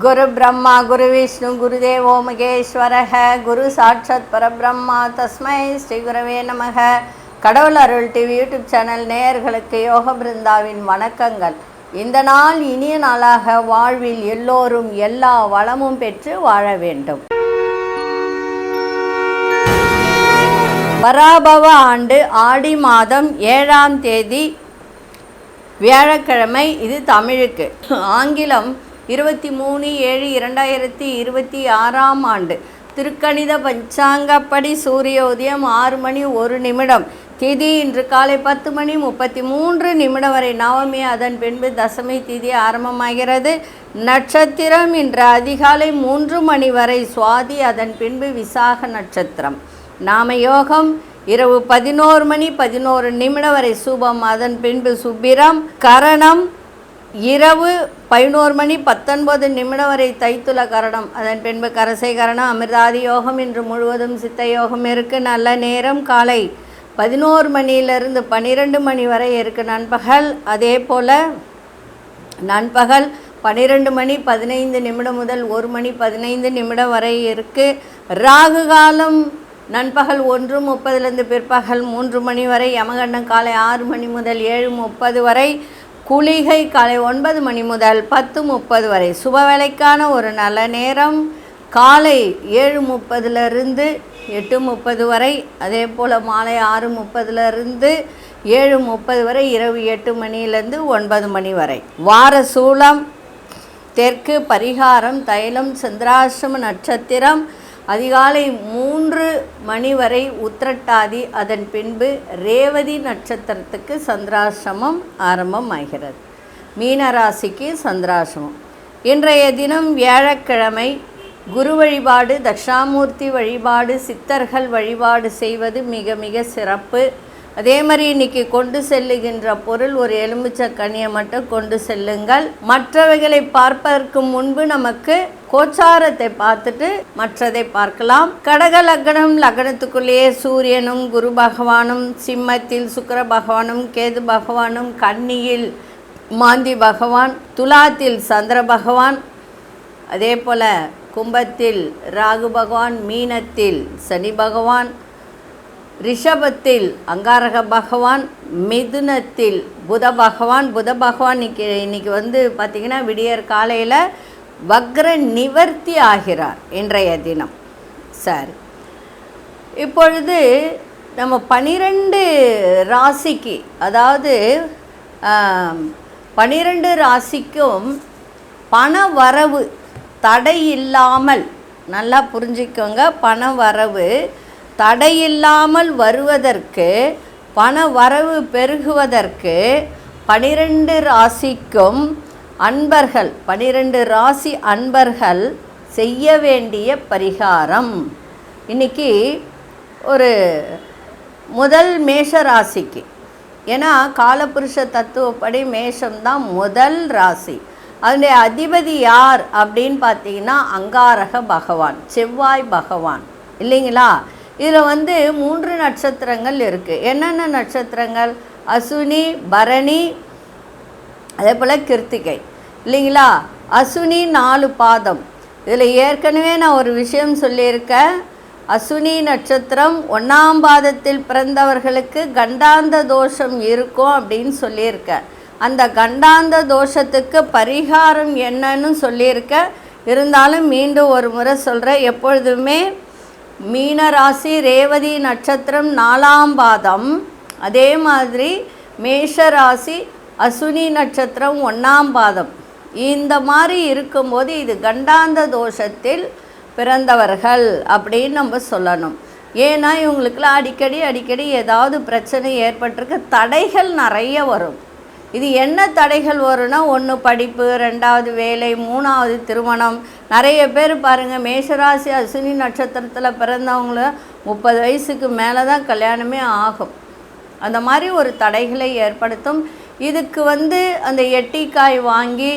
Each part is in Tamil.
குரு பிரம்மா குரு விஷ்ணு குருதேவோ மகேஸ்வரஹ குரு சாட்சாத் பரபிரம்மா தஸ்மை ஸ்ரீ குரவே நமக. கடவுள் அருள் டிவி யூடியூப் சேனல் நேயர்களுக்கு யோக பிருந்தாவின் வணக்கங்கள். இந்த நாள் இனிய நாளாக வாழ்வில் எல்லோரும் எல்லா வளமும் பெற்று வாழ வேண்டும். பராபவ ஆண்டு ஆடி மாதம் 7ஆம் தேதி வியாழக்கிழமை. இது தமிழுக்கு. ஆங்கிலம் 23/7/2026 ஆண்டு. திருக்கணித பஞ்சாங்கப்படி சூரியோதயம் 6 மணி 1 நிமிடம். திதி இன்று காலை 10 மணி 33 நிமிடம் வரை நவமி. அதன் பின்பு தசமி திதி ஆரம்பமாகிறது. நட்சத்திரம் இன்று அதிகாலை 3 மணி வரை சுவாதி. அதன் பின்பு விசாக நட்சத்திரம். நாமயோகம் இரவு 11 மணி 11 நிமிடம் வரை சுபம். அதன் பின்பு சுப்பிரம். கரணம் இரவு 11 மணி 19 நிமிடம் வரை தைத்துல கரணம். அதன் பின்பு கரசை கரணம். அமிர்தாதி யோகம் இன்று முழுவதும் சித்த யோகம் இருக்குது. நல்ல நேரம் காலை 11 மணியிலிருந்து 12 மணி வரை இருக்குது நண்பகல். அதே போல் நண்பகல் 12 மணி 15 நிமிடம் முதல் 1 மணி 15 நிமிடம் வரை இருக்குது. ராகு காலம் நண்பகல் 1:30 பிற்பகல் 3 மணி வரை. யமகண்டம் காலை 6 மணி முதல் 7:30 வரை. குளிகை காலை 9 மணி முதல் 10:30 வரை. சுப வேலைக்கான ஒரு நல்ல நேரம் காலை 7:30 8:30 வரை. அதே போல் மாலை 6:30 7:30 வரை. இரவு 8 மணியிலிருந்து 9 மணி வரை. வார சூலம் தெற்கு. பரிகாரம் தைலம். சந்திராசிரம நட்சத்திரம் அதிகாலை 3 மணி வரை உத்திரட்டாதி. அதன் பின்பு ரேவதி நட்சத்திரத்துக்கு சந்திராசிரமம் ஆரம்பமாகிறது. மீனராசிக்கு சந்திராசிரமம். இன்றைய தினம் வியாழக்கிழமை. குரு வழிபாடு, தட்சிணாமூர்த்தி வழிபாடு, சித்தர்கள் வழிபாடு செய்வது மிக மிக சிறப்பு. அதே மாதிரி இன்றைக்கி கொண்டு செல்லுகின்ற பொருள் ஒரு எலுமிச்சக்கனியை மட்டும் கொண்டு செல்லுங்கள். மற்றவைகளை பார்ப்பதற்கு முன்பு நமக்கு கோச்சாரத்தை பார்த்துட்டு மற்றதை பார்க்கலாம். கடக லக்னம். லக்னத்துக்குள்ளேயே சூரியனும் குரு பகவானும், சிம்மத்தில் சுக்கிர பகவானும் கேது பகவானும், கன்னியில் மாந்தி பகவான், துலாத்தில் சந்திர பகவான், அதே போல் கும்பத்தில் ராகு பகவான், மீனத்தில் சனி பகவான், ரிஷபத்தில் அங்காரக பகவான், மிதுனத்தில் புத பகவான். புத பகவான் இன்னைக்கு பார்த்திங்கன்னா விடியற் காலையில் வக்ர நிவர்த்தி ஆகிறார் இன்றைய தினம். சரி, இப்பொழுது நம்ம 12 ராசிக்கு, அதாவது 12 ராசிக்கும் பண வரவு தடை இல்லாமல், நல்லா புரிஞ்சுக்கோங்க, பண வரவு தடையில்லாமல் வருவதற்கு, பண வரவு பெருகுவதற்கு 12 ராசிக்கும் அன்பர்கள், 12 ராசி அன்பர்கள் செய்ய வேண்டிய பரிகாரம். இன்றைக்கி ஒரு முதல் மேஷ ராசிக்கு, ஏன்னா காலபுருஷ தத்துவப்படி மேஷம்தான் முதல் ராசி. அதனுடைய அதிபதி யார் அப்படின்னு பார்த்தீங்கன்னா அங்காரக பகவான், செவ்வாய் பகவான் இல்லைங்களா. இதில் 3 நட்சத்திரங்கள் இருக்குது. என்னென்ன நட்சத்திரங்கள்? அசுனி, பரணி, அதே போல் கிருத்திகை இல்லைங்களா. அசுனி 4 பாதம். இதில் ஏற்கனவே நான் ஒரு விஷயம் சொல்லியிருக்கேன். அசுனி நட்சத்திரம் 1ஆம் பாதத்தில் பிறந்தவர்களுக்கு கண்டாந்த தோஷம் இருக்கும் அப்படின்னு சொல்லியிருக்கேன். அந்த கண்டாந்த தோஷத்துக்கு பரிகாரம் என்னன்னு சொல்லியிருக்கேன். இருந்தாலும் மீண்டும் ஒரு முறை சொல்கிறேன். எப்பொழுதுமே மீனராசி ரேவதி நட்சத்திரம் 4ஆம் பாதம், அதே மாதிரி மேஷராசி அசுனி நட்சத்திரம் 1ஆம் பாதம். இந்த மாதிரி இருக்கும்போது இது கண்டாந்த தோஷத்தில் பிறந்தவர்கள் அப்படின்னு நம்ம சொல்லணும். ஏன்னா இவங்களுக்குலாம் அடிக்கடி ஏதாவது பிரச்சனை ஏற்பட்டிருக்கு. தடைகள் நிறைய வரும். இது என்ன தடைகள் வரும்னா, 1 படிப்பு, 2வது வேலை, 3வது திருமணம். நிறைய பேர் பாருங்கள், மேஷராசி அசுனி நட்சத்திரத்தில் பிறந்தவங்கள 30 வயசுக்கு மேலே தான் கல்யாணமே ஆகும். அந்த மாதிரி ஒரு தடைகளை ஏற்படுத்தும். இதுக்கு அந்த எட்டிக்காய் வாங்கி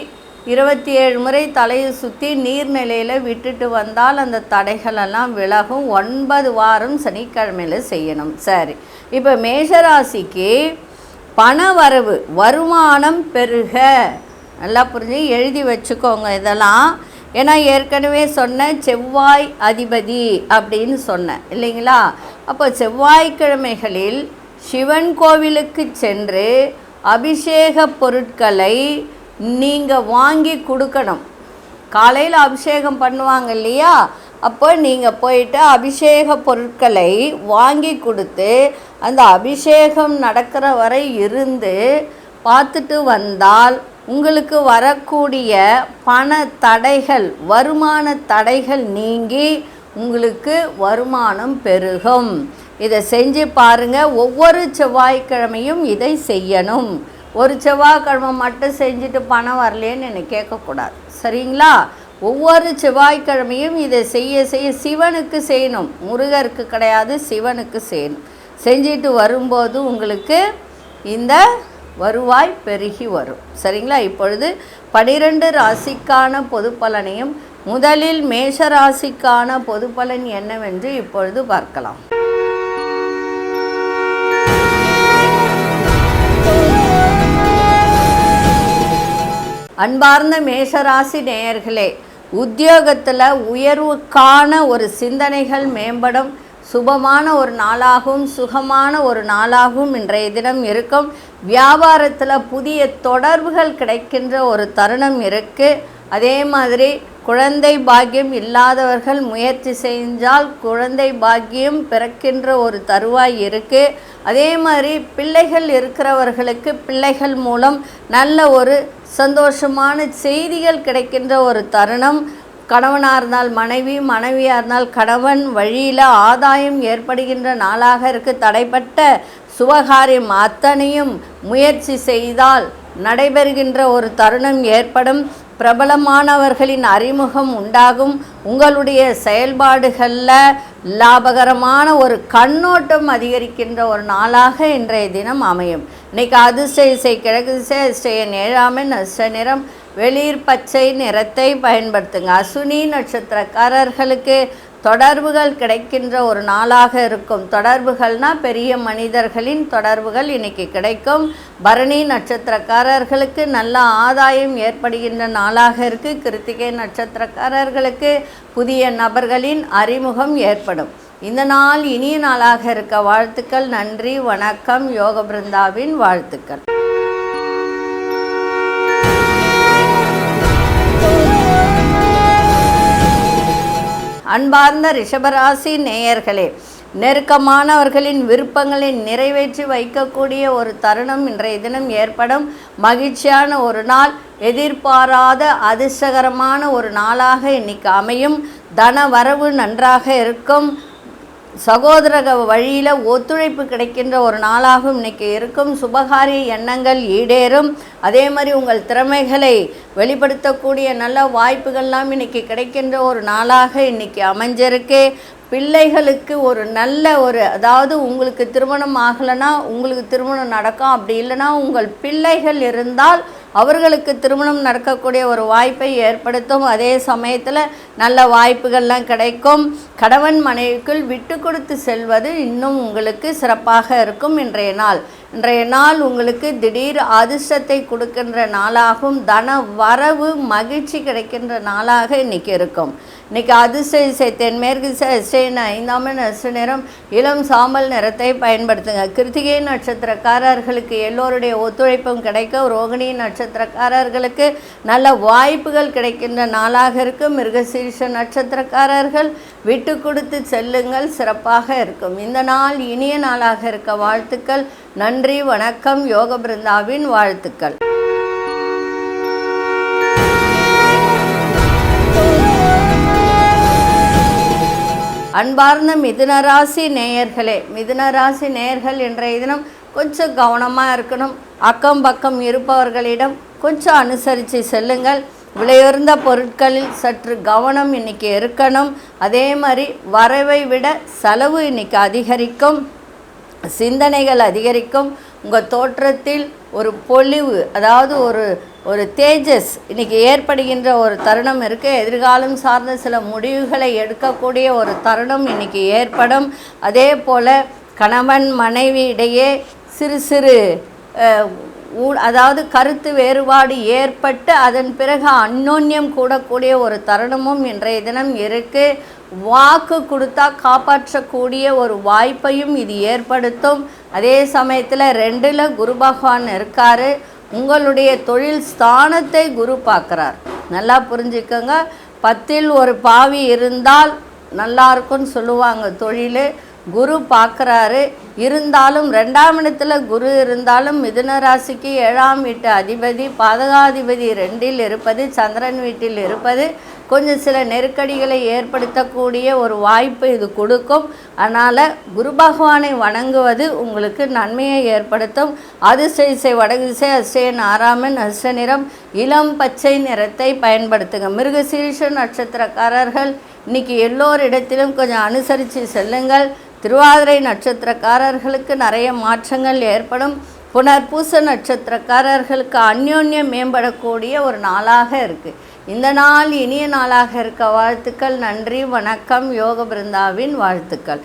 27 முறை தலையை சுற்றி நீர்நிலையில் விட்டுட்டு வந்தால் அந்த தடைகளெல்லாம் விலகும். 9 வாரம் சனிக்கிழமையில் செய்யணும். சரி, இப்போ மேஷராசிக்கு பண வரவு, வருமானம் பெருக, நல்லா புரிஞ்சு எழுதி வச்சுக்கோங்க. இதெல்லாம் ஏன்னா ஏற்கனவே சொன்ன செவ்வாய் அதிபதி அப்படின்னு சொன்னேன் இல்லைங்களா. அப்போ செவ்வாய்க்கிழமைகளில் சிவன் கோவிலுக்கு சென்று அபிஷேக பொருட்களை நீங்கள் வாங்கி கொடுக்கணும். காலையில் அபிஷேகம் பண்ணுவாங்க இல்லையா, அப்போ நீங்கள் போயிட்டு அபிஷேக பொருட்களை வாங்கி கொடுத்து அந்த அபிஷேகம் நடக்கிற வரை இருந்து பார்த்துட்டு வந்தால் உங்களுக்கு வரக்கூடிய பண தடைகள், வருமான தடைகள் நீங்கி உங்களுக்கு வருமானம் பெருகும். இதை செஞ்சு பாருங்கள். ஒவ்வொரு செவ்வாய்க்கிழமையும் இதை செய்யணும். ஒரு செவ்வாய்க்கிழமை மட்டும் செஞ்சுட்டு பணம் வரலேன்னு என்னை கேட்கக்கூடாது, சரிங்களா. ஒவ்வொரு செவ்வாய்க்கிழமையும் இதை செய்ய செய்ய சிவனுக்கு செய்யணும், முருகருக்கு கிடையாது, சிவனுக்கு செய்யணும். செஞ்சுட்டு வரும்போது உங்களுக்கு இந்த வருவாய் பெருகி வரும், சரிங்களா. இப்பொழுது 12 ராசிக்கான பொது பலனையும் முதலில் மேஷ ராசிக்கான பொது பலன் என்னவென்று இப்பொழுது பார்க்கலாம். அன்பார்ந்த மேஷராசி நேயர்களே, உத்தியோகத்தில் உயர்வுக்கான ஒரு சிந்தனைகள் மேம்படும். சுபமான ஒரு நாளாகவும் சுகமான ஒரு நாளாகவும் இன்றைய தினம் இருக்கும். வியாபாரத்தில் புதிய தொடர்புகள் கிடைக்கின்ற ஒரு தருணம் இருக்குது. அதே மாதிரி குழந்தை பாக்கியம் இல்லாதவர்கள் முயற்சி செஞ்சால் குழந்தை பாக்கியம் பிறக்கின்ற ஒரு தருவாய் இருக்குது. அதே மாதிரி பிள்ளைகள் இருக்கிறவர்களுக்கு பிள்ளைகள் மூலம் நல்ல ஒரு சந்தோஷமான செய்திகள் கிடைக்கின்ற ஒரு தருணம். கணவனாக இருந்தால் மனைவி, மனைவியாக இருந்தால் கணவன் வழியில் ஆதாயம் ஏற்படுகின்ற நாளாக இருக்குது. தடைப்பட்ட சுபகாரியம் அத்தனையும் முயற்சி செய்தால் நடைபெறுகின்ற ஒரு தருணம் ஏற்படும். பிரபலமானவர்களின் அறிமுகம் உண்டாகும். உங்களுடைய செயல்பாடுகளில் லாபகரமான ஒரு கண்ணோட்டம் அதிகரிக்கின்ற ஒரு நாளாக இன்றைய தினம் அமையும். இன்றைக்கி அதிர்ஷ்ட இசை கிழக்கு திசை, அதிர்ஷ்ட எண் 7 நட்ச நிறம் வெளிர் பச்சை நிறத்தை பயன்படுத்துங்க. அசுனி நட்சத்திரக்காரர்களுக்கு தொடர்புகள் கிடைக்கின்ற ஒரு நாளாக இருக்கும். தொடர்புகள்னால் பெரிய மனிதர்களின் தொடர்புகள் இன்றைக்கி கிடைக்கும். பரணி நட்சத்திரக்காரர்களுக்கு நல்ல ஆதாயம் ஏற்படுகின்ற நாளாக இருக்குது. கிருத்திகை நட்சத்திரக்காரர்களுக்கு புதிய நபர்களின் அறிமுகம் ஏற்படும். இந்த நாள் இனிய நாளாக இருக்க வாழ்த்துக்கள். நன்றி, வணக்கம். யோக பிருந்தாவின் வாழ்த்துக்கள். அன்பார்ந்த ரிஷபராசி நேயர்களே, நெருக்கமானவர்களின் விருப்பங்களை நிறைவேற்றி வைக்கக்கூடிய ஒரு தருணம் இன்றைய தினம் ஏற்படும். மகிழ்ச்சியான ஒரு நாள், எதிர்பாராத அதிர்ஷ்டகரமான ஒரு நாளாக இன்னைக்கு அமையும். தன வரவு நன்றாக இருக்கும். சகோதர வழியில் ஒத்துழைப்பு கிடைக்கின்ற ஒரு நாளாகவும் இன்றைக்கி இருக்கும். சுபகாரிய எண்ணங்கள் ஈடேறும். அதே மாதிரி உங்கள் திறமைகளை வெளிப்படுத்தக்கூடிய நல்ல வாய்ப்புகள்லாம் இன்றைக்கி கிடைக்கின்ற ஒரு நாளாக இன்றைக்கி அமைஞ்சிருக்கு. பிள்ளைகளுக்கு ஒரு நல்ல ஒரு, அதாவது உங்களுக்கு திருமணம் ஆகலைன்னா உங்களுக்கு திருமணம் நடக்கும். அப்படி இல்லைன்னா உங்கள் பிள்ளைகள் இருந்தால் அவர்களுக்கு திருமணம் நடக்கக்கூடிய ஒரு வாய்ப்பை ஏற்படுத்தும். அதே சமயத்தில் நல்ல வாய்ப்புகள்லாம் கிடைக்கும். கணவன் மனைவிக்குள் விட்டு கொடுத்து செல்வது இன்னும் உங்களுக்கு சிறப்பாக இருக்கும். இன்றைய நாள் உங்களுக்கு திடீர் அதிர்ஷ்டத்தை கொடுக்கின்ற நாளாகும். தன வரவு மகிழ்ச்சி கிடைக்கின்ற நாளாக இன்றைக்கி இருக்கும். இன்றைக்கி அதிர்ஷ்ட இசை தென்மேற்கு திசை, அதிர்ஷ்ட 5 நட்ச நிறம் இளம் சாம்பல் நிறத்தை பயன்படுத்துங்க. கிருத்திகை நட்சத்திரக்காரர்களுக்கு எல்லோருடைய ஒத்துழைப்பும் கிடைக்கும். ரோகிணி நட்சத்திரக்காரர்களுக்கு நல்ல வாய்ப்புகள் கிடைக்கின்ற நாளாக இருக்கும். மிருகசீரிஷ நட்சத்திரக்காரர்கள் விட்டு கொடுத்து செல்லுங்கள், சிறப்பாக இருக்கும். இந்த நாள் இனிய நாளாக இருக்க வாழ்த்துக்கள். நன்றி, வணக்கம். யோக பிருந்தாவின் வாழ்த்துக்கள். அன்பார்ந்த மிதுனராசி நேயர்களே, மிதுனராசி நேயர்கள் இன்றைய தினம் கொஞ்சம் கவனமாக இருக்கணும். அக்கம் பக்கம் இருப்பவர்களிடம் கொஞ்சம் அனுசரித்து செல்லுங்கள். விலையுயர்ந்த பொருட்களில் சற்று கவனம் இன்றைக்கி இருக்கணும். அதே மாதிரி வரவை விட செலவு இன்றைக்கி அதிகரிக்கும். சிந்தனைகள் அதிகரிக்கும். உங்கள் தோற்றத்தில் ஒரு பொலிவு, அதாவது ஒரு தேஜஸ் இன்றைக்கி ஏற்படுகின்ற ஒரு தருணம் இருக்குது. எதிர்காலம் சார்ந்த சில முடிவுகளை எடுக்கக்கூடிய ஒரு தருணம் இன்றைக்கி ஏற்படும். அதே போல் கணவன் மனைவி இடையே சிறு சிறு அதாவது கருத்து வேறுபாடு ஏற்பட்டு அதன் பிறகு அந்யோன்யம் கூடக்கூடிய ஒரு தருணமும் இன்றைய தினம் இருக்குது. வாக்கு கொடுத்தா காப்பாற்றக்கூடிய ஒரு வாய்ப்பையும் இது ஏற்படுத்தும். அதே சமயத்தில் 2ல் குரு பகவான் இருக்கார். உங்களுடைய தொழில் ஸ்தானத்தை குரு பார்க்குறார். நல்லா புரிஞ்சுக்கோங்க. 10ல் ஒரு பாவி இருந்தால் நல்லா இருக்குன்னு சொல்லுவாங்க. தொழில் குரு பார்க்குறாரு. இருந்தாலும் 2ஆம் இடத்துல குரு இருந்தாலும் மிதுன ராசிக்கு 7ஆம் வீட்டு அதிபதி பாதகாதிபதி 2ல் இருப்பது, சந்திரன் வீட்டில் இருப்பது கொஞ்சம் சில நெருக்கடிகளை ஏற்படுத்தக்கூடிய ஒரு வாய்ப்பு இது கொடுக்கும். அதனால் குரு பகவானை வணங்குவது உங்களுக்கு நன்மையை ஏற்படுத்தும். அதிசய வடதிசை அதிசயன் 6ஆம் அதிர்ஷ்ட நிறம் இளம் பச்சை நிறத்தை பயன்படுத்துங்க. மிருகசீரிஷ நட்சத்திரக்காரர்கள் இன்றைக்கி எல்லோரிடத்திலும் கொஞ்சம் அனுசரித்து செல்லுங்கள். திருவாதிரை நட்சத்திரக்காரர்களுக்கு நிறைய மாற்றங்கள் ஏற்படும். புனர்பூச நட்சத்திரக்காரர்களுக்கு அந்யோன்யம் மேம்படக்கூடிய ஒரு நாளாக இருக்குது. இந்த நாள் இனிய நாளாக இருக்க வாழ்த்துக்கள். நன்றி, வணக்கம். யோக பிருந்தாவின் வாழ்த்துக்கள்.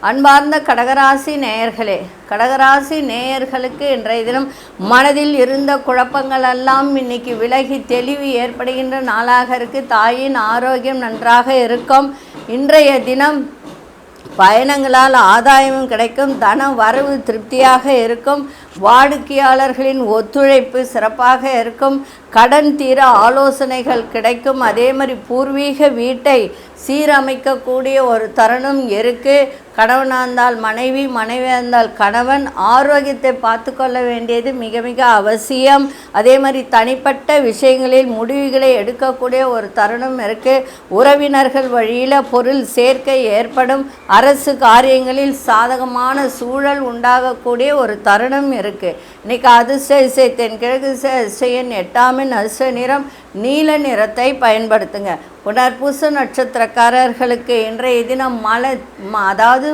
அன்பார்ந்த கடகராசி நேயர்களே, கடகராசி நேயர்களுக்கு இன்றைய தினம் மனதில் இருந்த குழப்பங்கள் எல்லாம் இன்னைக்கு விலகி தெளிவு ஏற்படுகின்ற நாளாக இருக்குது. தாயின் ஆரோக்கியம் நன்றாக இருக்கும். இன்றைய தினம் பயணங்களால் ஆதாயமும் கிடைக்கும். தன வரவு திருப்தியாக இருக்கும். வாடிக்கையாளர்களின் ஒத்துழைப்பு சிறப்பாக இருக்கும். கடன் தீர ஆலோசனைகள் கிடைக்கும். அதே மாதிரி பூர்வீக வீட்டை சீரமைக்கக்கூடிய ஒரு தருணம் இருக்குது. கணவனாக இருந்தால் மனைவி, மனைவியாக இருந்தால் கணவன் ஆரோக்கியத்தை பார்த்து கொள்ள வேண்டியது மிக மிக அவசியம். அதே மாதிரி தனிப்பட்ட விஷயங்களில் முடிவுகளை எடுக்கக்கூடிய ஒரு தருணம் இருக்குது. உறவினர்கள் வழியில் பொருள் சேர்க்கை ஏற்படும். அரசு காரியங்களில் சாதகமான சூழல் உண்டாகக்கூடிய ஒரு தருணம் இருக்குது. இன்றைக்கி அதிர்ஷ்ட இசை தென்கிழக்கு அதிர்ஷ்டன் 8ஆம் அதிர்ஷ்ட நிறம் நீல நிறத்தை பயன்படுத்துங்க. புனர்பூச நட்சத்திரக்காரர்களுக்கு இன்றைய தினம் அதாவது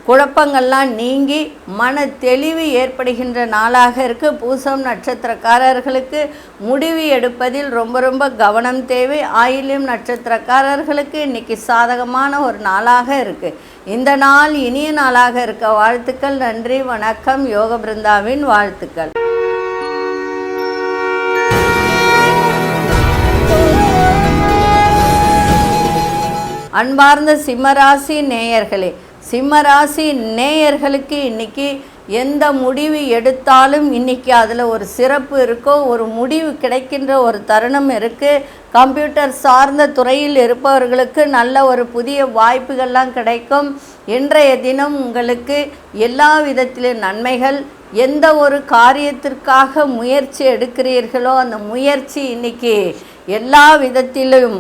குழப்பங்கள்லாம் நீங்கி மன தெளிவு ஏற்படுகின்ற நாளாக இருக்குது. பூசம் நட்சத்திரக்காரர்களுக்கு முடிவு எடுப்பதில் ரொம்ப ரொம்ப கவனம் தேவை. ஆயில்யம் நட்சத்திரக்காரர்களுக்கு இன்றைக்கி சாதகமான ஒரு நாளாக இருக்குது. இந்த நாள் இனிய நாளாக இருக்க வாழ்த்துக்கள். நன்றி, வணக்கம். யோக பிருந்தாவின் வாழ்த்துக்கள். அன்பார்ந்த சிம்மராசி நேயர்களே, சிம்மராசி நேயர்களுக்கு இன்றைக்கி எந்த முடிவு எடுத்தாலும் இன்றைக்கி அதில் ஒரு சிறப்பு இருக்கோ, ஒரு முடிவு கிடைக்கின்ற ஒரு தருணம் இருக்குது. கம்ப்யூட்டர் சார்ந்த துறையில் இருப்பவர்களுக்கு நல்ல ஒரு புதிய வாய்ப்புகள்லாம் கிடைக்கும். இன்றைய தினம் உங்களுக்கு எல்லா விதத்திலும் நன்மைகள். எந்த ஒரு காரியத்திற்காக முயற்சி எடுக்கிறீர்களோ அந்த முயற்சி இன்றைக்கி எல்லா விதத்திலும்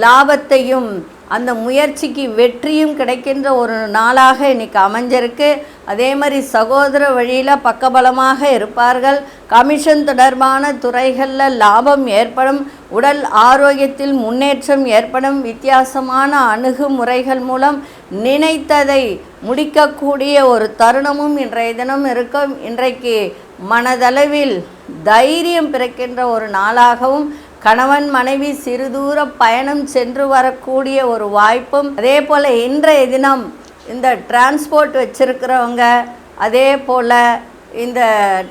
லாபத்தையும் அந்த முயற்சிக்கு வெற்றியும் கிடைக்கின்ற ஒரு நாளாக இன்றைக்கி அமைஞ்சிருக்கு. அதே மாதிரி சகோதர வழியில் பக்கபலமாக இருப்பார்கள். கமிஷன் தொடர்பான துறைகளில் லாபம் ஏற்படும். உடல் ஆரோக்கியத்தில் முன்னேற்றம் ஏற்படும். வித்தியாசமான அணுகுமுறைகள் மூலம் நினைத்ததை முடிக்கக்கூடிய ஒரு தருணமும் இன்றைய தினம் இருக்கும். இன்றைக்கு மனதளவில் தைரியம் பிறக்கின்ற ஒரு நாளாகவும் கணவன் மனைவி சிறுதூர பயணம் சென்று வரக்கூடிய ஒரு வாய்ப்பும். அதே போல் இன்றைய தினம் இந்த டிரான்ஸ்போர்ட் வச்சுருக்கிறவங்க, அதே போல் இந்த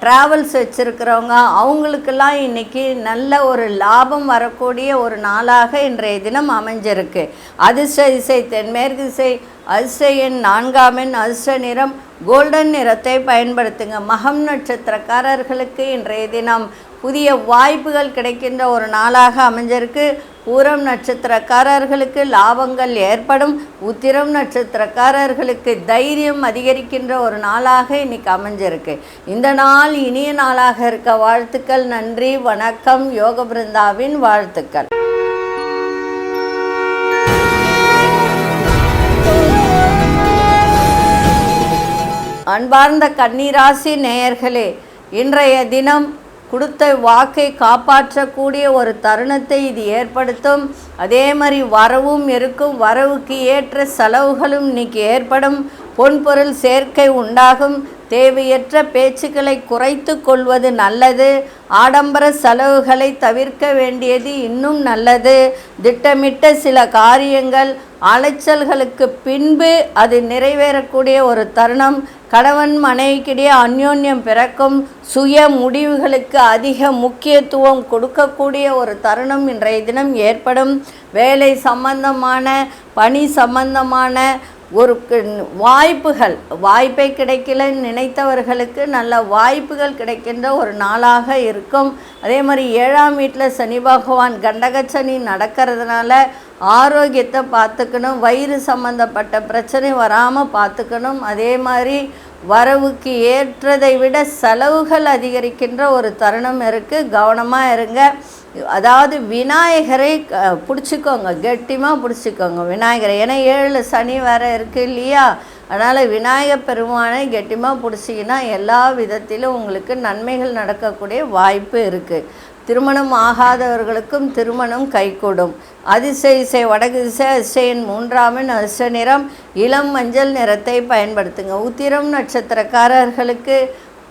ட்ராவல்ஸ் வச்சுருக்கிறவங்க, அவங்களுக்கெல்லாம் இன்றைக்கி நல்ல ஒரு லாபம் வரக்கூடிய ஒரு நாளாக இன்றைய தினம் அமைஞ்சிருக்கு. அதிர்ஷ்ட திசை தென்மேற்கு திசை. அதிர்ஷ்ட எண் 4ஆம் எண். அதிர்ஷ்ட நிறம் கோல்டன் நிறத்தை பயன்படுத்துங்க. மகம் நட்சத்திரக்காரர்களுக்கு இன்றைய தினம் புதிய வாய்ப்புகள் கிடைக்கின்ற ஒரு நாளாக அமைஞ்சிருக்கு. பூரம் நட்சத்திரக்காரர்களுக்கு லாபங்கள் ஏற்படும். உத்திரம் நட்சத்திரக்காரர்களுக்கு தைரியம் அதிகரிக்கின்ற ஒரு நாளாக இன்னைக்கு அமைஞ்சிருக்கு. இந்த நாள் இனிய நாளாக இருக்க வாழ்த்துக்கள். நன்றி, வணக்கம். யோக பிருந்தாவின் வாழ்த்துக்கள். அன்பார்ந்த கன்னிராசி நேயர்களே, இன்றைய தினம் கொடுத்த வாக்கை காப்பாற்றக்கூடிய ஒரு தருணத்தை இது ஏற்படுத்தும். அதே மாதிரி வரவும் இருக்கும். வரவுக்கு ஏற்ற செலவுகளும் இன்னைக்கு ஏற்படும். பொன்பொருள் சேர்க்கை உண்டாகும். தேவையற்ற பேச்சுக்களை குறைத்து கொள்வது நல்லது. ஆடம்பர செலவுகளை தவிர்க்க வேண்டியது இன்னும் நல்லது. திட்டமிட்ட சில காரியங்கள் அலைச்சல்களுக்கு பின்பு அது நிறைவேறக்கூடிய ஒரு தருணம். கணவன் மனைவிக்கிடையே அந்யோன்யம் பிறக்கும். சுய முடிவுகளுக்கு அதிக முக்கியத்துவம் கொடுக்கக்கூடிய ஒரு தருணம் இன்றைய தினம் ஏற்படும். வேலை சம்பந்தமான பணி சம்பந்தமான ஒரு வாய்ப்பை கிடைக்கல நினைத்தவர்களுக்கு நல்ல வாய்ப்புகள் கிடைக்கின்ற ஒரு நாளாக இருக்கும். அதே மாதிரி 7ஆம் வீட்டில் சனி பகவான் கண்டகச்சனி நடக்கிறதுனால ஆரோக்கியத்தை பார்த்துக்கணும். வயிறு சம்பந்தப்பட்ட பிரச்சனை வராமல் பார்த்துக்கணும். அதே மாதிரி வரவுக்கு ஏற்றதை விட செலவுகள் அதிகரிக்கின்ற ஒரு தருணம் இருக்குது. கவனமாக இருங்க. அதாவது விநாயகரை பிடிச்சிக்கோங்க, கெட்டிமாக பிடிச்சிக்கோங்க விநாயகரை. ஏன்னா 7 சனி வேறு இருக்குது இல்லையா? அதனால் விநாயகர் பெருமானை கெட்டிமாக பிடிச்சிங்கன்னா எல்லா விதத்திலும் உங்களுக்கு நன்மைகள் நடக்கக்கூடிய வாய்ப்பு இருக்குது. திருமணம் ஆகாதவர்களுக்கும் திருமணம் கைகூடும். அதிசய வடக்கு திசை அதிசயன் 3ஆம் எண் அதிர்ஷ்ட நிறம் இளம் மஞ்சள் நிறத்தை பயன்படுத்துங்க. உத்திரம் நட்சத்திரக்காரர்களுக்கு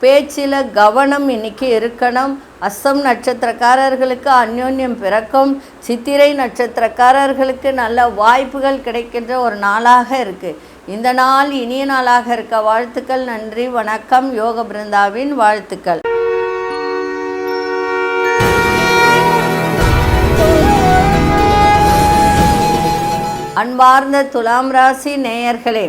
பேச்சில் கவனம் இன்னைக்கு இருக்கணும். அஸ்தம் நட்சத்திரக்காரர்களுக்கு அந்யோன்யம் பிறக்கும். சித்திரை நட்சத்திரக்காரர்களுக்கு நல்ல வாய்ப்புகள் கிடைக்கின்ற ஒரு நாளாக இருக்குது. இந்த நாள் இனிய நாளாக இருக்க வாழ்த்துக்கள். நன்றி, வணக்கம். யோக பிருந்தாவின் வாழ்த்துக்கள். அன்பார்ந்த துலாம் ராசி நேயர்களே,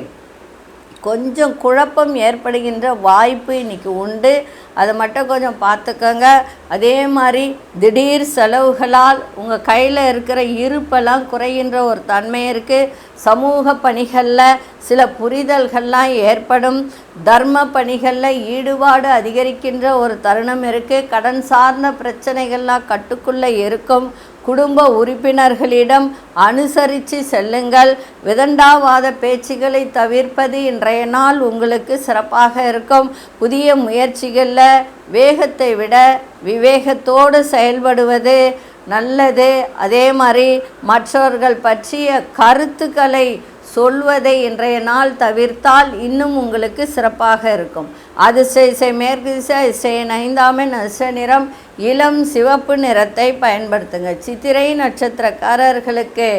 கொஞ்சம் குழப்பம் ஏற்படுகின்ற வாய்ப்பு இன்றைக்கி உண்டு. அதை மட்டும் கொஞ்சம் பார்த்துக்கோங்க. அதே மாதிரி திடீர் செலவுகளால் உங்கள் கையில் இருக்கிற இருப்பெல்லாம் குறைகின்ற ஒரு தன்மை இருக்குது. சமூக பணிகளில் சில புரிதல்கள்லாம் ஏற்படும். தர்ம பணிகளில் ஈடுபாடு அதிகரிக்கின்ற ஒரு தருணம் இருக்குது. கடன் சார்ந்த பிரச்சனைகள்லாம் கட்டுக்குள்ளே இருக்கும். குடும்ப உறுப்பினர்களிடம் அனுசரித்து செல்லுங்கள். விதண்டாவாத பேச்சுகளை தவிர்ப்பது இன்றைய நாள் உங்களுக்கு சிறப்பாக இருக்கும். புதிய முயற்சிகளில் வேகத்தை விட விவேகத்தோடு செயல்படுவது நல்லது. அதே மாதிரி மற்றவர்கள் பற்றிய கருத்துக்களை சொல்வதை இன்றைய நாள் தவிர்த்தால் இன்னும் உங்களுக்கு சிறப்பாக இருக்கும். அதிசய மேற்கு திசை அதிசயன் 5ஆம் எண் அதிர்ஷ்ட நிறம் இளம் சிவப்பு நிறத்தை பயன்படுத்துங்க. சித்திரை நட்சத்திரக்காரர்களுக்கு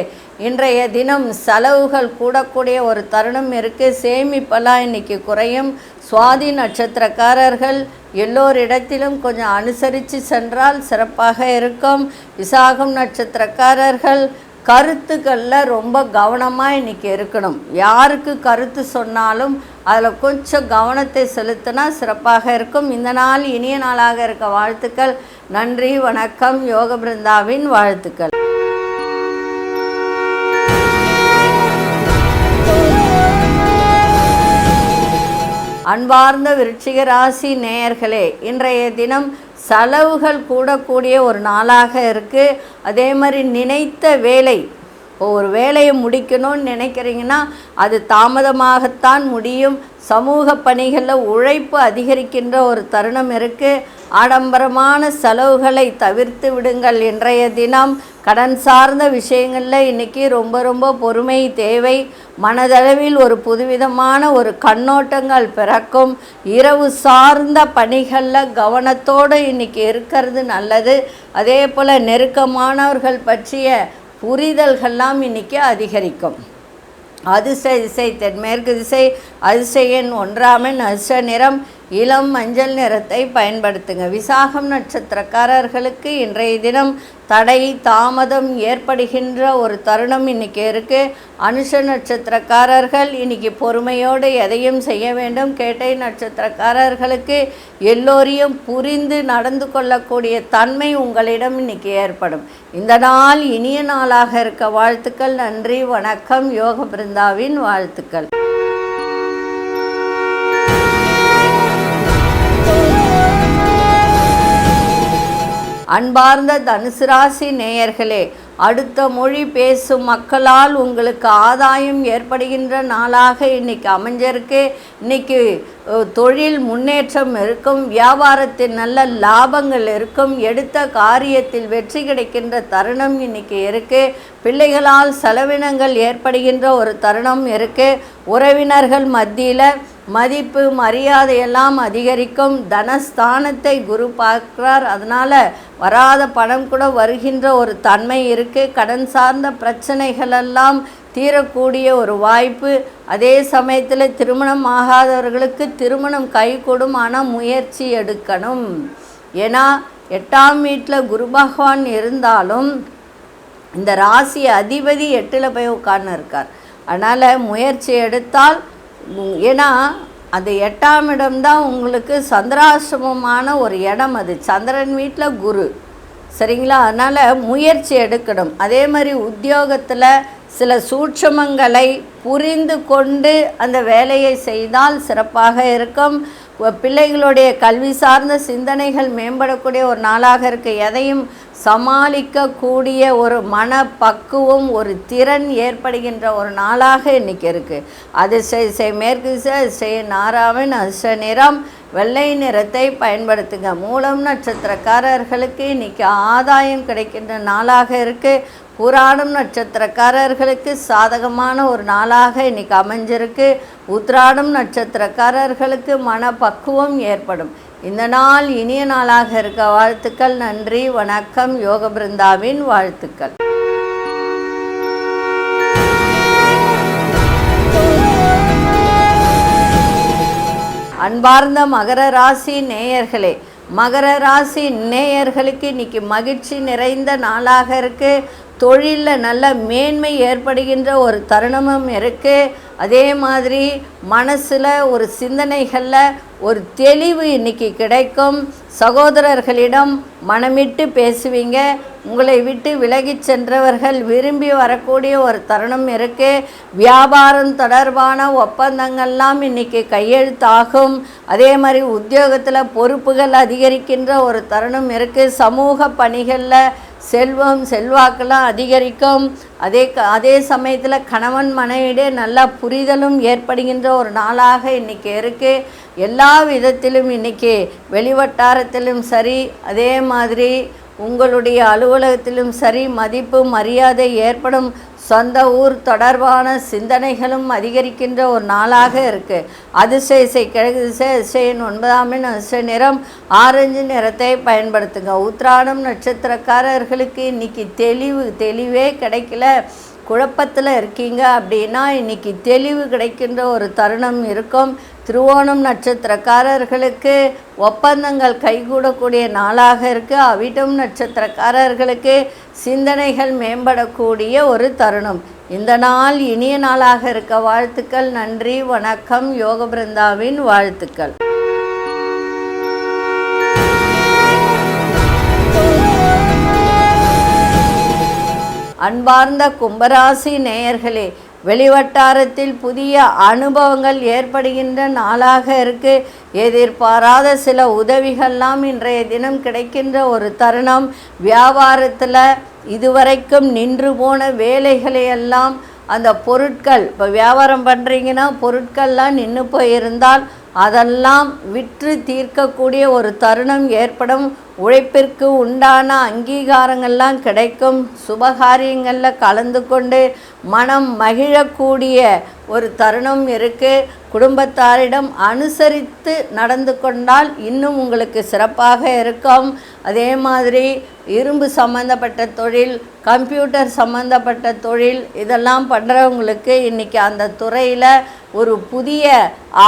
இன்றைய தினம் செலவுகள் கூடக்கூடிய ஒரு தருணம் இருக்குது. சேமிப்பெல்லாம் இன்றைக்கி குறையும். சுவாதி நட்சத்திரக்காரர்கள் எல்லோரிடத்திலும் கொஞ்சம் அனுசரித்து சென்றால் சிறப்பாக இருக்கும். விசாகம் நட்சத்திரக்காரர்கள் கருத்துக்களில் ரொம்ப கவனமாக இன்றைக்கி இருக்கணும். யாருக்கு கருத்து சொன்னாலும் அதில் கொஞ்சம் கவனத்தை செலுத்தினா சிறப்பாக இருக்கும். இந்த நாள் இனிய நாளாக இருக்க வாழ்த்துக்கள். நன்றி, வணக்கம். யோக பிருந்தாவின் வாழ்த்துக்கள். அன்பார்ந்த விருச்சிக ராசி நேயர்களே, இன்றைய தினம் செலவுகள் கூடக்கூடிய ஒரு நாளாக இருக்குது. அதே மாதிரி நினைத்த வேலை, ஒரு வேலையை முடிக்கணும்னு நினைக்கிறீங்கன்னா அது தாமதமாகத்தான் முடியும். சமூக பணிகளில் உழைப்பு அதிகரிக்கின்ற ஒரு தருணம் இருக்குது. ஆடம்பரமான செலவுகளை தவிர்த்து விடுங்கள். இன்றைய தினம் கடன் சார்ந்த விஷயங்களில் இன்றைக்கி ரொம்ப பொறுமை தேவை. மனதளவில் ஒரு புதுவிதமான ஒரு கண்ணோட்டங்கள் பிறக்கும். இரவு சார்ந்த பணிகளில் கவனத்தோடு இன்றைக்கி இருக்கிறது நல்லது. அதே போல் நெருக்கமானவர்கள் பற்றிய புரிதல்கள்லாம் இன்றைக்கி அதிகரிக்கும். அதிர்ஷ்ட திசை தென்மேற்கு திசை அதிர்ஷ்ட எண் 1ஆம் எண் அதிர்ஷ்ட நிறம் இளம் மஞ்சள் நிறத்தை பயன்படுத்துங்க. விசாகம் நட்சத்திரக்காரர்களுக்கு இன்றைய தினம் தடை தாமதம் ஏற்படுகின்ற ஒரு தருணம் இன்றைக்கி இருக்குது. அனுஷ நட்சத்திரக்காரர்கள் இன்றைக்கி பொறுமையோடு எதையும் செய்ய வேண்டும். கேட்டை நட்சத்திரக்காரர்களுக்கு எல்லோரையும் புரிந்து நடந்து கொள்ளக்கூடிய தன்மை உங்களிடம் இன்றைக்கி ஏற்படும். இந்த நாள் இனிய நாளாக இருக்க வாழ்த்துக்கள். நன்றி, வணக்கம். யோக பிருந்தாவின் வாழ்த்துக்கள். அன்பார்ந்த தனுசு ராசி நேயர்களே, அடுத்த மொழி பேசும் மக்களால் உங்களுக்கு ஆதாயம் ஏற்படுகின்ற நாளாக இன்றைக்கி அமைஞ்சிருக்கு. இன்றைக்கி தொழில் முன்னேற்றம் இருக்கும். வியாபாரத்தில் நல்ல லாபங்கள் இருக்கும். எடுத்த காரியத்தில் வெற்றி கிடைக்கின்ற தருணம் இன்றைக்கி இருக்குது. பிள்ளைகளால் செலவினங்கள் ஏற்படுகின்ற ஒரு தருணம் இருக்குது. உறவினர்கள் மத்தியில் மதிப்பு மரியாதையெல்லாம் அதிகரிக்கும். தனஸ்தானத்தை குரு பார்க்கிறார், அதனால் வராத பணம் கூட வருகின்ற ஒரு தன்மை இருக்குது. கடன் சார்ந்த பிரச்சனைகளெல்லாம் தீரக்கூடிய ஒரு வாய்ப்பு. அதே சமயத்தில் திருமணம் ஆகாதவர்களுக்கு திருமணம் கைகூடும், ஆனால் முயற்சி எடுக்கணும். ஏன்னா 8ஆம் வீட்டில் குரு பகவான் இருந்தாலும் இந்த ராசி அதிபதி 8ல் போய் உட்கார்ந்து இருக்கார். அதனால் முயற்சி எடுத்தால், ஏன்னா அது 8ஆம் இடம்தான் உங்களுக்கு சந்திராசிரமமான ஒரு இடம், அது சந்திரன் வீட்டில் குரு, சரிங்களா? அதனால் முயற்சி எடுக்கணும். அதே மாதிரி உத்தியோகத்தில் சில சூட்சமங்களை புரிந்து கொண்டு அந்த வேலையை செய்தால் சிறப்பாக இருக்கும். பிள்ளைகளுடைய கல்வி சார்ந்த சிந்தனைகள் மேம்படக்கூடிய ஒரு நாளாக இருக்குது. எதையும் சமாளிக்கக்கூடிய ஒரு மனப்பக்குவம், ஒரு திறன் ஏற்படுகின்ற ஒரு நாளாக இன்றைக்கி இருக்குது. அதிர்ஷ்ட மேற்கு திசை நாராவின் அதிர்ஷ்ட நிறம் வெள்ளை நிறத்தை பயன்படுத்துங்க. மூலம் நட்சத்திரக்காரர்களுக்கு இன்றைக்கி ஆதாயம் கிடைக்கின்ற நாளாக இருக்குது. பூராடம் நட்சத்திரக்காரர்களுக்கு சாதகமான ஒரு நாளாக இன்றைக்கி அமைஞ்சிருக்கு. உத்திராடம் நட்சத்திரக்காரர்களுக்கு மனப்பக்குவம் ஏற்படும். இந்த நாள் இனிய நாளாக இருக்க வாழ்த்துக்கள். நன்றி, வணக்கம். யோக பிருந்தாவின் வாழ்த்துக்கள். அன்பார்ந்த மகர ராசி நேயர்களே, மகர ராசி நேயர்களுக்கு இன்றைக்கி மகிழ்ச்சி நிறைந்த நாளாக இருக்குது. தொழிலில் நல்ல மேன்மை ஏற்படுகின்ற ஒரு தருணமும் இருக்குது. அதே மாதிரி மனசில் ஒரு சிந்தனைகளில் ஒரு தெளிவு இன்றைக்கி கிடைக்கும். சகோதரர்களிடம் மனமிட்டு பேசுவீங்க. உங்களை விட்டு விலகி சென்றவர்கள் விரும்பி வரக்கூடிய ஒரு தருணம் இருக்குது. வியாபாரம் தொடர்பான ஒப்பந்தங்கள்லாம் இன்றைக்கி கையெழுத்தாகும். அதே மாதிரி உத்தியோகத்தில் பொறுப்புகள் அதிகரிக்கின்ற ஒரு தருணம் இருக்குது. சமூக பணிகளில் செல்வம் செல்வாக்கெல்லாம் அதிகரிக்கும். அதே சமயத்தில் கணவன் மனைவியிடையே நல்ல புரிதலும் ஏற்படுகின்ற ஒரு நாளாக இன்றைக்கி இருக்குது. எல்லா விதத்திலும் இன்றைக்கி வெளிவட்டாரத்திலும் சரி, அதே மாதிரி உங்களுடைய அலுவலகத்திலும் சரி மதிப்பு மரியாதை ஏற்படும். சொந்த ஊர் தொடர்பான சிந்தனைகளும் அதிகரிக்கின்ற ஒரு நாளாக இருக்குது. அதிர்ஷ்ட கிழக்கு திசை அதிர்ஷ்டன் 9ஆம் எண் அதிர்ஷ்ட நிறம் ஆரஞ்சு நிறத்தை பயன்படுத்துங்க. உத்திராடம் நட்சத்திரக்காரர்களுக்கு இன்றைக்கி தெளிவே கிடைக்கல, குழப்பத்தில் இருக்கீங்க அப்படின்னா இன்றைக்கி தெளிவு கிடைக்கின்ற ஒரு தருணம் இருக்கும். திருவோணம் நட்சத்திரக்காரர்களுக்கு ஒப்பந்தங்கள் கைகூடக்கூடிய நாளாக இருக்குது. அவிட்டம் நட்சத்திரக்காரர்களுக்கு சிந்தனைகள் மேம்படக்கூடிய ஒரு தருணம். இந்த நாள் இனிய நாளாக இருக்க வாழ்த்துக்கள். நன்றி, வணக்கம். யோக பிருந்தாவின் வாழ்த்துக்கள். அன்பார்ந்த கும்பராசி நேயர்களே, வெளிவட்டாரத்தில் புதிய அனுபவங்கள் ஏற்படுகின்ற நாளாக இருக்குது. எதிர்பாராத சில உதவிகள்லாம் இன்றைய தினம் கிடைக்கின்ற ஒரு தருணம். வியாபாரத்தில் இதுவரைக்கும் நின்று போன வேலைகளையெல்லாம் அந்த பொருட்கள், இப்போ வியாபாரம் பண்ணுறீங்கன்னா பொருட்கள்லாம் நின்று போயிருந்தால் அதெல்லாம் விற்று தீர்க்கக்கூடிய ஒரு தருணம் ஏற்படும். உழைப்பிற்கு உண்டான அங்கீகாரங்கள்லாம் கிடைக்கும். சுபகாரியங்களில் கலந்து கொண்டு மனம் மகிழக்கூடிய ஒரு தருணம் இருக்குது. குடும்பத்தாரிடம் அனுசரித்து நடந்து கொண்டால் இன்னும் உங்களுக்கு சிறப்பாக இருக்கும். அதே மாதிரி இரும்பு சம்மந்தப்பட்ட தொழில், கம்ப்யூட்டர் சம்மந்தப்பட்ட தொழில் இதெல்லாம் பண்ணுறவங்களுக்கு இன்றைக்கி அந்த துறையில் ஒரு புதிய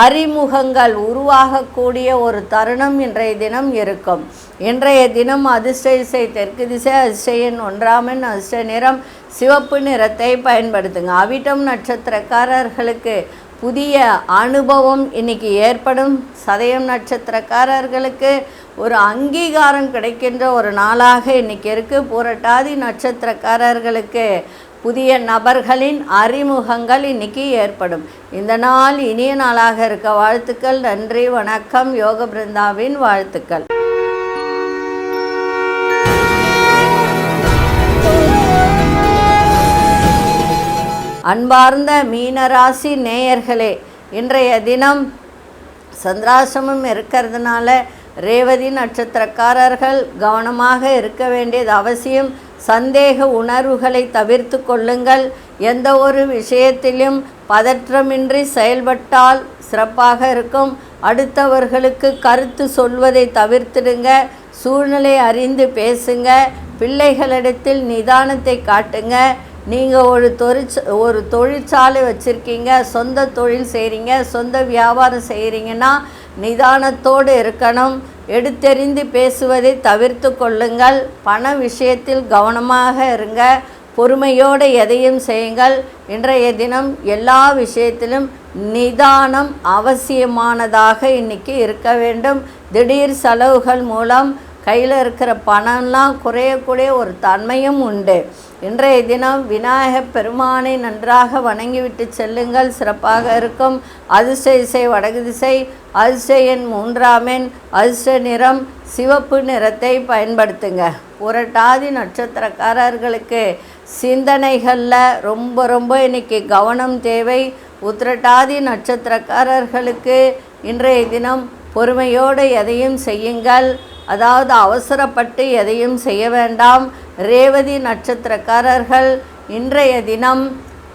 அறிமுகங்கள் உருவாகக்கூடிய ஒரு தருணம் இன்றைய தினம் இருக்கும். இன்றைய தினம் அதிர்ஷ்ட திசை தெற்கு திசை, அதிர்ஷ்ட எண் 1ஆம் எண் அதிர்ஷ்ட நிறம் சிவப்பு நிறத்தை பயன்படுத்துங்க. அவிட்டம் நட்சத்திரக்காரர்களுக்கு புதிய அனுபவம் இன்றைக்கி ஏற்படும். சதயம் நட்சத்திரக்காரர்களுக்கு ஒரு அங்கீகாரம் கிடைக்கின்ற ஒரு நாளாக இன்றைக்கி இருக்குது. பூரட்டாதி நட்சத்திரக்காரர்களுக்கு புதிய நபர்களின் அறிமுகங்கள் இன்றைக்கி ஏற்படும். இந்த நாள் இனிய நாளாக இருக்க வாழ்த்துக்கள். நன்றி, வணக்கம். யோக பிருந்தாவின் வாழ்த்துக்கள். அன்பார்ந்த மீனராசி நேயர்களே, இன்றைய தினம் சந்திராசிரமம் இருக்கிறதுனால ரேவதி நட்சத்திரக்காரர்கள் கவனமாக இருக்க வேண்டியது அவசியம். சந்தேக உணர்வுகளை தவிர்த்து கொள்ளுங்கள். எந்த ஒரு விஷயத்திலும் பதற்றமின்றி செயல்பட்டால் சிறப்பாக இருக்கும். அடுத்தவர்களுக்கு கருத்து சொல்வதை தவிர்த்திடுங்க. சூழ்நிலை அறிந்து பேசுங்க. பிள்ளைகளிடத்தில் நிதானத்தை காட்டுங்க. நீங்கள் ஒரு தொழிற்சாலை வச்சுருக்கீங்க, சொந்த தொழில் செய்கிறீங்க, சொந்த வியாபாரம் செய்கிறீங்கன்னா நிதானத்தோடு இருக்கணும். எடுத்தெறிந்து பேசுவதை தவிர்த்து கொள்ளுங்கள். பண விஷயத்தில் கவனமாக இருங்க. பொறுமையோடு எதையும் செய்யுங்கள். இன்றைய தினம் எல்லா விஷயத்திலும் நிதானம் அவசியமானதாக இன்றைக்கி இருக்க வேண்டும். திடீர் செலவுகள் மூலம் கையில் இருக்கிற பணம்லாம் குறையக்கூடிய ஒரு தன்மையும் உண்டு. இன்றைய தினம் விநாயகப் பெருமானை நன்றாக வணங்கிவிட்டு செல்லுங்கள், சிறப்பாக இருக்கும். அதிர்ஷ்ட திசை வடக்கு திசை, அதிர்ஷ்ட எண் 3ஆம் எண், அதிர்ஷ்ட நிறம் சிவப்பு நிறத்தை பயன்படுத்துங்க. புரட்டாதி நட்சத்திரக்காரர்களுக்கு சிந்தனைகளில் ரொம்ப இன்றைக்கி கவனம் தேவை. உத்திரட்டாதி நட்சத்திரக்காரர்களுக்கு இன்றைய தினம் பொறுமையோடு எதையும் செய்யுங்கள். அதாவது அவசரப்பட்டு எதையும் செய்ய வேண்டாம். ரேவதி நட்சத்திரக்காரர்கள் இன்றைய தினம்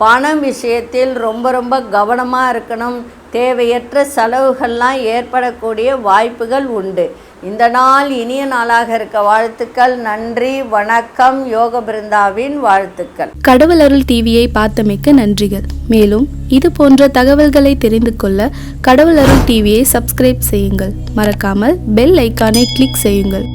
பணம் விஷயத்தில் ரொம்ப கவனமாக இருக்கணும். தேவையற்ற செலவுகள்லாம் ஏற்படக்கூடிய வாய்ப்புகள் உண்டு. இந்த நாள் இனிய நாளாக இருக்க வாழ்த்துக்கள். நன்றி, வணக்கம். யோக பிருந்தாவின் வாழ்த்துக்கள். கடவுள் அருள் டிவியை பார்த்தமைக்கு நன்றிகள். மேலும் இது போன்ற தகவல்களை தெரிந்து கொள்ள கடவுள் அருள் டிவியை சப்ஸ்கிரைப் செய்யுங்கள். மறக்காமல் பெல் ஐக்கானை கிளிக் செய்யுங்கள்.